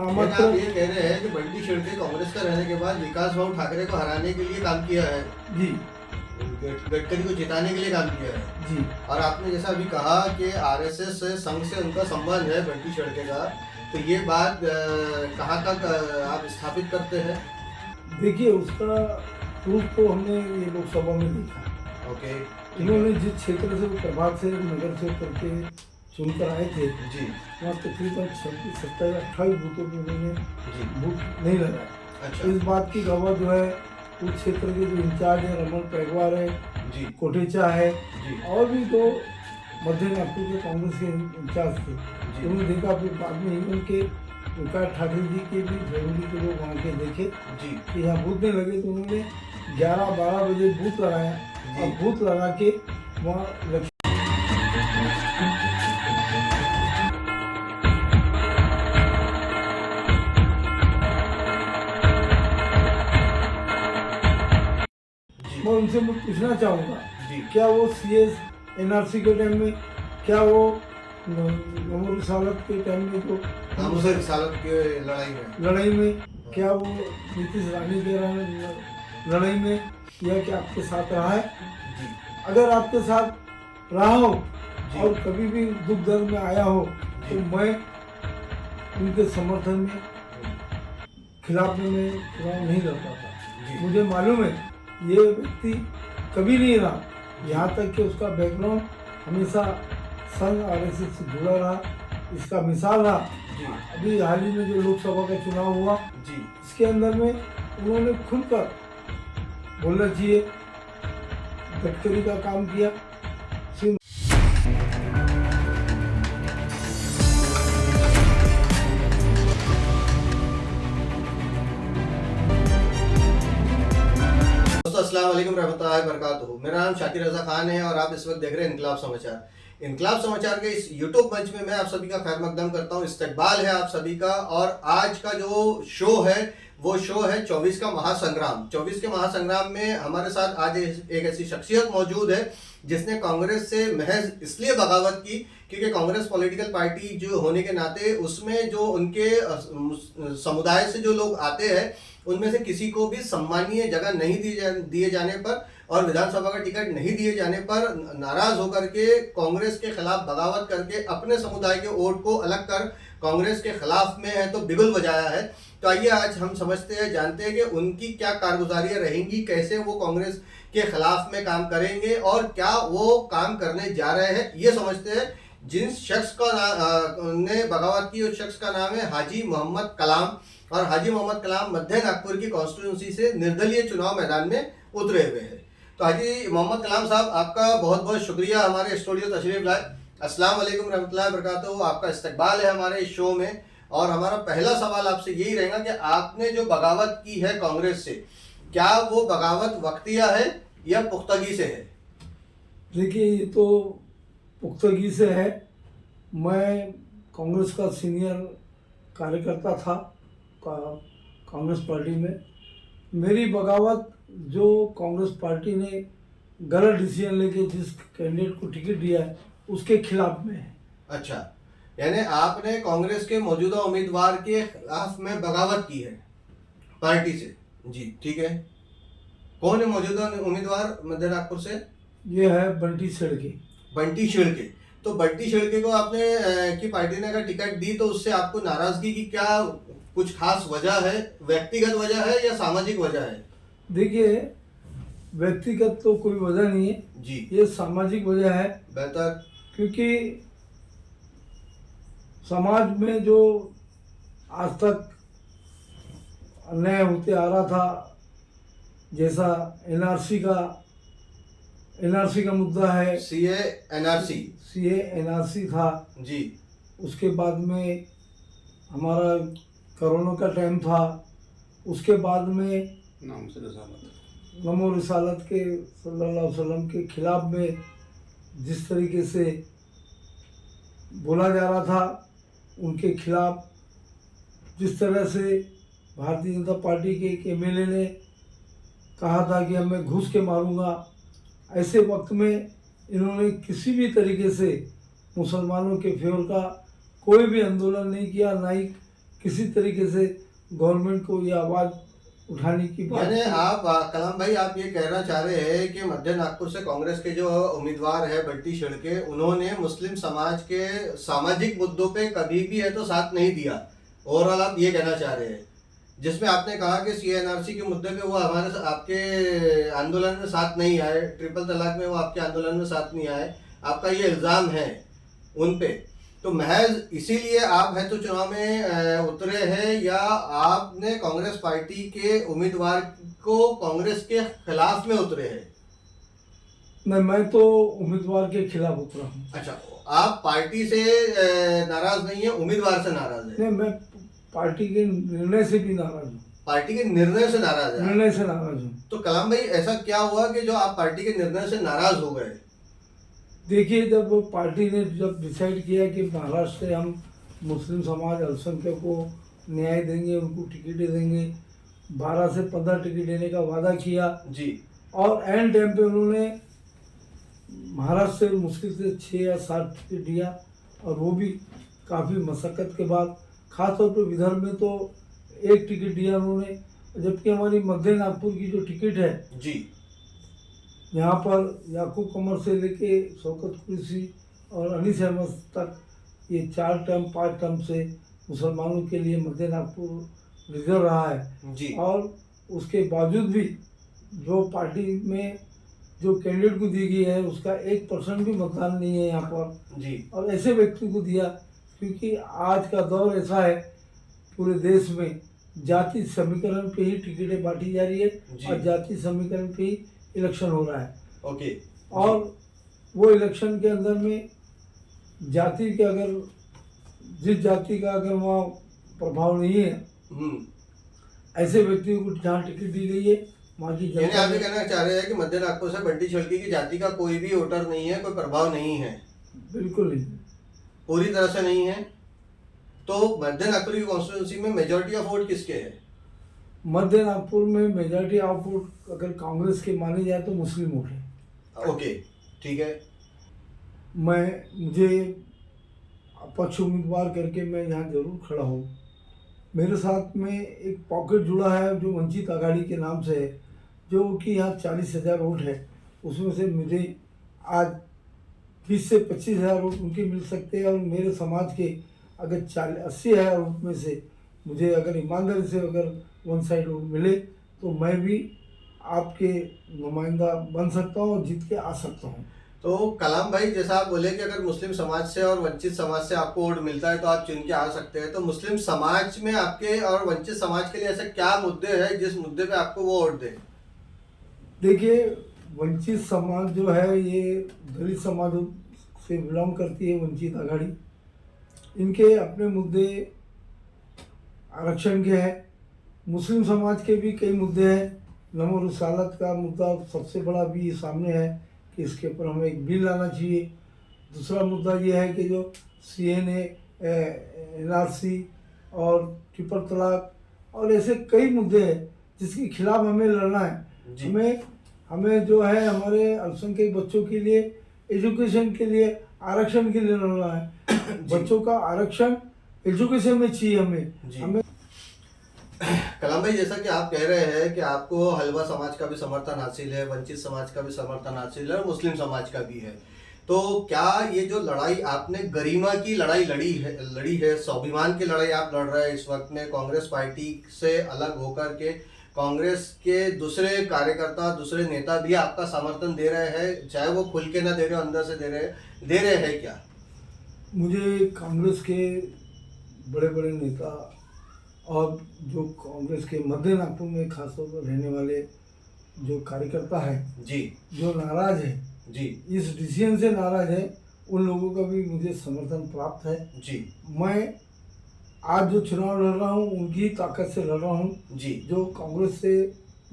नामात्र। आप ये कह रहे हैं कि बंटी शेड़के कांग्रेस का रहने के बाद विकास भाऊ ठाकरे को हराने के लिए काम किया है, जी गडकरी को जिताने के लिए काम किया है जी। और आपने जैसा अभी कहा कि आरएसएस संघ से उनका संबंध है बंटी शेड़के का, तो ये बात कहाँ तक आप स्थापित करते हैं? देखिए, उसका प्रूफ तो हमने ये लोकसभा में देखा। ओके, इन्होंने जिस क्षेत्र से वो प्रभाग से नगर से करके चुनकर आए थे, जी वहाँ तकरीबन 27-28 बूथों में उन्होंने जी, बूथ नहीं लगाया। अच्छा इस बात की गवाह जो है उस क्षेत्र के जो इंचार्ज है रमन पैगवार है, जी कोटेचा है, जी और भी दो मध्य नागपुर के कांग्रेस के इंचार्ज थे। जी उन्होंने देखा, फिर बाद में इवन के विकास ठाकरे जी के भी फैमिली के लोग वहाँ के देखे जी कि यहाँ बूथ नहीं लगे, तो उन्होंने 11-12 बजे बूथ लगाया और जी। बूथ लगा के वहाँ मैं उनसे मैं पूछना चाहूँगा, जी क्या वो सीएस एनआरसी के टाइम में, क्या वो नमो रिसालत के टाइम में जो नामोसर रिसालत के लड़ाई में, क्या वो नीतीश रानी के लड़ाई में या क्या आपके साथ रहा है? जी अगर आपके साथ रहा हो जी और कभी भी दुख दर्द में आया हो, तो जी। मैं उनके समर्थन में खिलाफ में मैं चुनाव नहीं लड़ता था। जी मुझे मालूम है ये व्यक्ति कभी नहीं रहा, यहाँ तक कि उसका बैकग्राउंड हमेशा संघ आरएसएस से जुड़ा रहा। इसका मिसाल रहा जी अभी हाल ही में जो लोकसभा का चुनाव हुआ, जी इसके अंदर में उन्होंने खुलकर बोलना चाहिए, गडकरी का काम किया। दोस्तों अस्सलाम वालेकुम रहमतुल्लाहि व बरकातुहू। मेरा नाम शाकिर रजा खान है और आप इस वक्त देख रहे हैं इनकलाब समाचार। इनकलाब समाचार के इस यूट्यूब मंच में मैं आप सभी का खैर मकदम करता हूं, इस्तकबाल है आप सभी का। और आज का जो शो है वो शो है 24 का महासंग्राम। 24 के महासंग्राम में हमारे साथ आज एक ऐसी शख्सियत मौजूद है जिसने कांग्रेस से महज इसलिए बगावत की क्योंकि कांग्रेस पॉलिटिकल पार्टी जो होने के नाते उसमें जो उनके समुदाय से जो लोग आते हैं उनमें से किसी को भी सम्मानीय जगह नहीं दिए जाने पर और विधानसभा का टिकट नहीं दिए जाने पर नाराज होकर के कांग्रेस के खिलाफ बगावत करके अपने समुदाय के वोट को अलग कर कांग्रेस के खिलाफ में है तो बिगुल बजाया है। तो आइए आज हम समझते हैं, जानते हैं कि उनकी क्या कारगुजारियां रहेंगी, कैसे वो कांग्रेस के खिलाफ में काम करेंगे और क्या वो काम करने जा रहे हैं, ये समझते हैं। जिन शख्स का ने बगावत की उस शख्स का नाम है हाजी मोहम्मद कलाम और हाजी मोहम्मद कलाम मध्य नागपुर की कॉन्स्टिट्यूंसी से निर्दलीय चुनाव मैदान में उतरे हुए हैं। तो हाजी मोहम्मद कलाम साहब, आपका बहुत बहुत शुक्रिया हमारे स्टूडियो तशरीफ लाए। अस्सलाम वालेकुम रहमतुल्लाहि व बरकातुहू। आपका इस्तकबाल है हमारे इस शो में और हमारा पहला सवाल आपसे यही रहेगा कि आपने जो बगावत की है कांग्रेस से, क्या वो बगावत वक्तिया है या पुख्तगी से है? देखिए, ये तो पुख्तगी से है। मैं कांग्रेस का सीनियर कार्यकर्ता था कांग्रेस पार्टी में। मेरी बगावत जो कांग्रेस पार्टी ने गलत डिसीजन लेके जिस कैंडिडेट को टिकट दिया है उसके खिलाफ में है। अच्छा, यानी आपने कांग्रेस के मौजूदा उम्मीदवार के खिलाफ में बगावत की है पार्टी से। जी ठीक है। कौन है मौजूदा उम्मीदवार मध्य नागपुर से? ये है बंटी शेड़के। बंटी शेड़के। तो बंटी शेड़के को आपने की पार्टी ने अगर टिकट दी तो उससे आपको नाराजगी की क्या कुछ खास वजह है? व्यक्तिगत वजह है या सामाजिक वजह है? देखिए, व्यक्तिगत तो कोई वजह नहीं है जी, ये सामाजिक वजह है। बेहतर। क्योंकि समाज में जो आज तक अन्याय होते आ रहा था, जैसा एनआरसी का मुद्दा है, सीए एनआरसी था, जी उसके बाद में हमारा कोरोना का टाइम था, उसके बाद में नमो रिसालत के सल्लल्लाहु अलैहि वसल्लम के खिलाफ में जिस तरीके से बोला जा रहा था, उनके खिलाफ जिस तरह से भारतीय जनता पार्टी के एक एमएलए ने कहा था कि अब मैं घुस के मारूंगा, ऐसे वक्त में इन्होंने किसी भी तरीके से मुसलमानों के फेवर का कोई भी आंदोलन नहीं किया, ना ही किसी तरीके से गवर्नमेंट को ये आवाज़ उठाने की बात यानी की। आप कलाम भाई आप ये कहना चाह रहे हैं कि मध्य नागपुर से कांग्रेस के जो उम्मीदवार है बंटी छिड़के, उन्होंने मुस्लिम समाज के सामाजिक मुद्दों पे कभी भी है तो साथ नहीं दिया। ओवरऑल आप ये कहना चाह रहे हैं, जिसमें आपने कहा कि सीएनआरसी के मुद्दे पे वो हमारे आपके आंदोलन में साथ नहीं आए, ट्रिपल तलाक में वो आपके आंदोलन में साथ नहीं आए, आपका ये इल्ज़ाम है उन पे। तो महज इसीलिए आप है तो चुनाव में उतरे हैं, या आपने कांग्रेस पार्टी के उम्मीदवार को कांग्रेस के खिलाफ में उतरे हैं? नहीं, मैं तो उम्मीदवार के खिलाफ उतरा हूँ। अच्छा, आप पार्टी से नाराज नहीं है, उम्मीदवार से नाराज है? नहीं, मैं पार्टी के निर्णय से भी नाराज हूँ। पार्टी के निर्णय से नाराज है? निर्णय से नाराज हूँ। तो कलाम भाई ऐसा क्या हुआ कि जो आप पार्टी के निर्णय से नाराज हो गए? देखिए, जब पार्टी ने जब डिसाइड किया कि महाराष्ट्र से हम मुस्लिम समाज अल्पसंख्यक को न्याय देंगे, उनको टिकटें देंगे, 12 से 15 टिकट देने का वादा किया जी, और एंड टाइम पे उन्होंने महाराष्ट्र से मुश्किल से 6 या 7 टिकट दिया, और वो भी काफ़ी मशक्क़त के बाद। खासतौर पर विदर्भ में तो 1 टिकट दिया उन्होंने, जबकि हमारी मध्य नागपुर की जो टिकट है जी, यहाँ पर याकूब कमर से लेके शौकत कुरैशी और अनीस अहमद तक ये 4 टर्म 5 टर्म से मुसलमानों के लिए मध्य नागपुर रिजर्व रहा है। जी, और उसके बावजूद भी जो पार्टी में जो कैंडिडेट को दी गई है उसका 1% भी मतदान नहीं है यहाँ पर। जी, और ऐसे व्यक्ति को दिया क्योंकि आज का दौर ऐसा है, पूरे देश में जाति समीकरण पे ही टिकटें बांटी जा रही है और जाति समीकरण पे ही इलेक्शन हो रहा है। ओके। और वो इलेक्शन के अंदर में जाति के अगर जिस जाति का अगर वहाँ प्रभाव नहीं है, ऐसे व्यक्तियों को जहाँ टिकट दी गई है वहाँ की यानी जनता आप ये कहना चाह रहे हैं कि मध्य नागपुर से बंटी छिड़की की जाति का कोई भी वोटर नहीं है, कोई प्रभाव नहीं है? बिल्कुल नहीं, पूरी तरह से नहीं है। तो मध्य नागपुर की कॉन्स्टिट्यूंसी में मेजोरिटी ऑफ वोट किसके है? मध्य नागपुर में मेजॉरिटी ऑफ वोट अगर कांग्रेस के माने जाए तो मुस्लिम वोट है। ओके, ठीक है। मुझे अपक्ष उम्मीदवार करके मैं यहाँ जरूर खड़ा हूँ। मेरे साथ में एक पॉकेट जुड़ा है जो वंचित आघाड़ी के नाम से है, जो कि यहाँ 40,000 वोट है। उसमें से मुझे आज 20 से 25,000 वोट उनके मिल सकते हैं, और मेरे समाज के अगर 80,000 वोट में से मुझे अगर ईमानदारी से अगर वन साइड वोट मिले तो मैं भी आपके नुमाइंदा बन सकता हूँ और जीत के आ सकता हूँ। तो कलाम भाई, जैसा आप बोले कि अगर मुस्लिम समाज से और वंचित समाज से आपको वोट मिलता है तो आप चुन के आ सकते हैं, तो मुस्लिम समाज में आपके और वंचित समाज के लिए ऐसे क्या मुद्दे हैं जिस मुद्दे पे आपको वो वोट दे? देखिए, वंचित समाज जो है ये दलित समाज से बिलोंग करती है वंचित आघाड़ी। इनके अपने मुद्दे आरक्षण के हैं। मुस्लिम समाज के भी कई मुद्दे हैं। नमो रिसालत का मुद्दा सबसे बड़ा भी सामने है कि इसके ऊपर हमें एक बिल लाना चाहिए। दूसरा मुद्दा ये है कि जो CNA, NRC और ट्रिपल तलाक और ऐसे कई मुद्दे हैं जिसके खिलाफ हमें लड़ना है। हमें जो है हमारे अल्पसंख्यक बच्चों के लिए एजुकेशन के लिए आरक्षण के लिए लड़ना है। बच्चों का आरक्षण एजुकेशन में चाहिए हमें। कलाम भाई, जैसा कि आप कह रहे हैं कि आपको हलवा समाज का भी समर्थन हासिल है, वंचित समाज का भी समर्थन हासिल है और मुस्लिम समाज का भी है, तो क्या ये जो लड़ाई आपने गरिमा की लड़ाई लड़ी है, स्वाभिमान की लड़ाई आप लड़ रहे हैं इस वक्त में, कांग्रेस पार्टी से अलग होकर के कांग्रेस के दूसरे कार्यकर्ता, दूसरे नेता भी आपका समर्थन दे रहे हैं, चाहे वो खुल के ना दे रहे हो, अंदर से दे रहे हैं क्या? मुझे कांग्रेस के बड़े बड़े नेता और जो कांग्रेस के मध्य नागपुर में खासतौर पर रहने वाले जो कार्यकर्ता है जी, जो नाराज है जी, इस डिसीजन से नाराज है, उन लोगों का भी मुझे समर्थन प्राप्त है जी। मैं आज जो चुनाव लड़ रहा हूँ उनकी ताकत से लड़ रहा हूँ जी, जो कांग्रेस से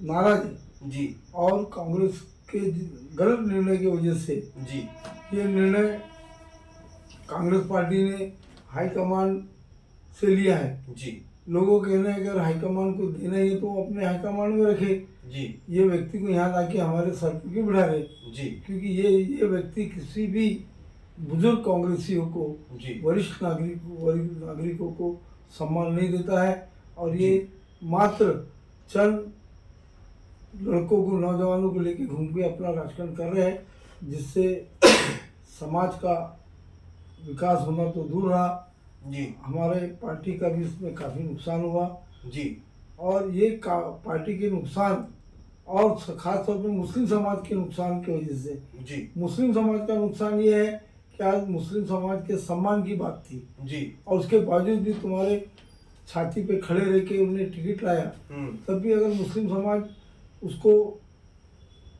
नाराज है जी, और कांग्रेस के गलत निर्णय की वजह से जी, ये निर्णय कांग्रेस पार्टी ने हाईकमान से लिया है जी। लोगों का कहना है कि अगर हाईकमान को देना है तो अपने हाईकमान में रखे जी, ये व्यक्ति को यहाँ लाके हमारे सर पे क्यों बिठा रहे जी, क्योंकि ये व्यक्ति किसी भी बुजुर्ग कांग्रेसियों को, वरिष्ठ नागरिकों को सम्मान नहीं देता है और ये मात्र चंद लड़कों को, नौजवानों को लेके घूम के अपना राजकारण कर रहे हैं, जिससे समाज का विकास होना तो दूर रहा, जी हमारे पार्टी का भी इसमें काफ़ी नुकसान हुआ जी। और ये पार्टी के नुकसान और खास तौर पे मुस्लिम समाज के नुकसान की वजह से, जी मुस्लिम समाज का नुकसान ये है कि आज मुस्लिम समाज के सम्मान की बात थी जी। और उसके बावजूद भी तुम्हारे छाती पे खड़े रह के उन्हें टिकट लाया, तब भी अगर मुस्लिम समाज उसको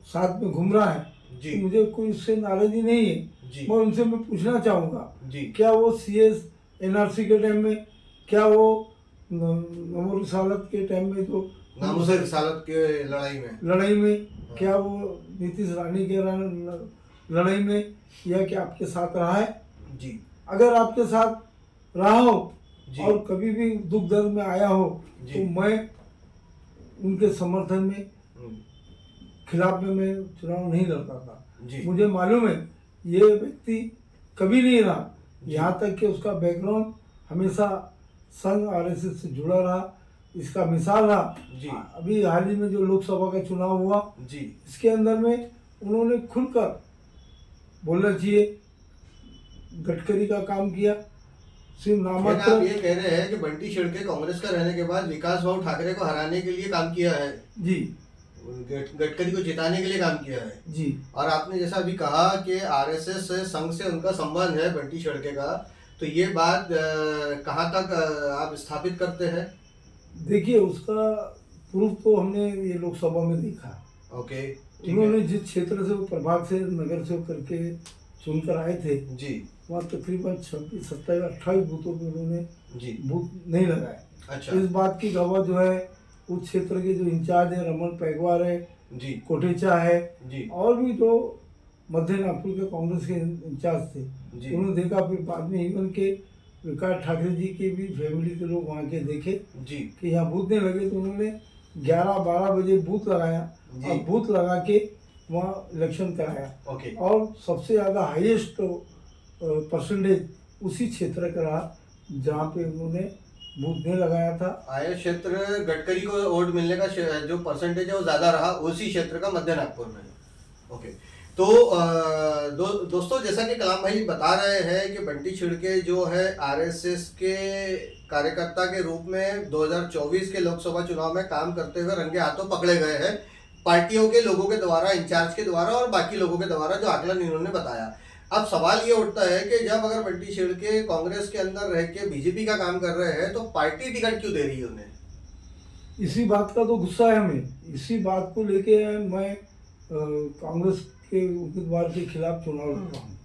साथ में घूम रहा है जी तो मुझे कोई उससे नाराजगी नहीं है। जी मैं उनसे मैं पूछना चाहूँगा, जी क्या वो CS NRC के टाइम में, क्या वो नमो रिसालत के टाइम में जो नामूसे रिसालत के लड़ाई में क्या वो नीतीश रानी के लड़ाई में या क्या आपके साथ रहा है? जी अगर आपके साथ रहा हो जी और कभी भी दुख दर्द में आया हो जी। तो मैं उनके समर्थन में, खिलाफ में मैं चुनाव नहीं लड़ता था। जी मुझे मालूम है ये व्यक्ति कभी नहीं रहा, यहाँ तक कि उसका बैकग्राउंड हमेशा संघ RSS से जुड़ा रहा। इसका मिसाल रहा जी अभी हाल ही में जो लोकसभा का चुनाव हुआ, जी इसके अंदर में उन्होंने खुलकर बोलना चाहिए, गडकरी का काम किया, सिर्फ फिर नामात्र। आप ये कह रहे हैं कि बंटी छिड़के कांग्रेस का रहने के बाद विकास भाऊ ठाकरे को हराने के लिए काम किया है, जी गडकरी को जिताने के लिए काम किया है जी। और आपने जैसा अभी कहा कि RSS से, संघ से उनका संबंध है बंटी छिड़के का, तो ये बात कहाँ तक आप स्थापित करते हैं? देखिए उसका प्रूफ तो हमने ये लोकसभा में देखा। ओके उन्होंने जिस क्षेत्र से वो प्रभाग से नगर से करके चुनकर आए थे, जी वहाँ तकरीबन 26, 27, 28 बूथों पे उन्होंने जी बूथ नहीं लगाए। अच्छा इस बात की गवाह जो है उस क्षेत्र के जो इंचार्ज है रमन पैगवार है, जी कोटेचा है जी और भी जो मध्य नागपुर के कांग्रेस के इंचार्ज थे, जी उन्होंने देखा। फिर बाद में इवन के विकास ठाकरे जी के भी फैमिली के लोग वहाँ के देखे जी कि यहाँ बूथ नहीं लगे, तो उन्होंने 11-12 बजे बूथ लगाया जी। और बूथ लगा के वहाँ इलेक्शन कराया ओके और सबसे ज़्यादा हाईएस्ट परसेंटेज उसी क्षेत्र का रहा जहाँ पे उन्होंने बूथ नहीं लगाया था। आया क्षेत्र गडकरी को वोट मिलने का जो परसेंटेज है वो ज्यादा रहा उसी क्षेत्र का मध्य नागपुर में। ओके तो दोस्तों जैसा कि कलाम भाई बता रहे हैं कि बंटी छिड़के जो है RSS के कार्यकर्ता के रूप में 2024 के लोकसभा चुनाव में काम करते हुए रंगे हाथों पकड़े गए हैं पार्टियों के लोगों के द्वारा, इंचार्ज के द्वारा और बाकी लोगों के द्वारा जो आकलन इन्होंने बताया। अब सवाल ये उठता है कि जब अगर बंटी छिड़के कांग्रेस के अंदर रह के बीजेपी का काम कर रहे हैं तो पार्टी टिकट क्यों दे रही है उन्हें? इसी बात का तो गुस्सा है हमें। इसी बात को लेके मैं कांग्रेस के उम्मीदवार के खिलाफ चुनाव लड़ता हूँ।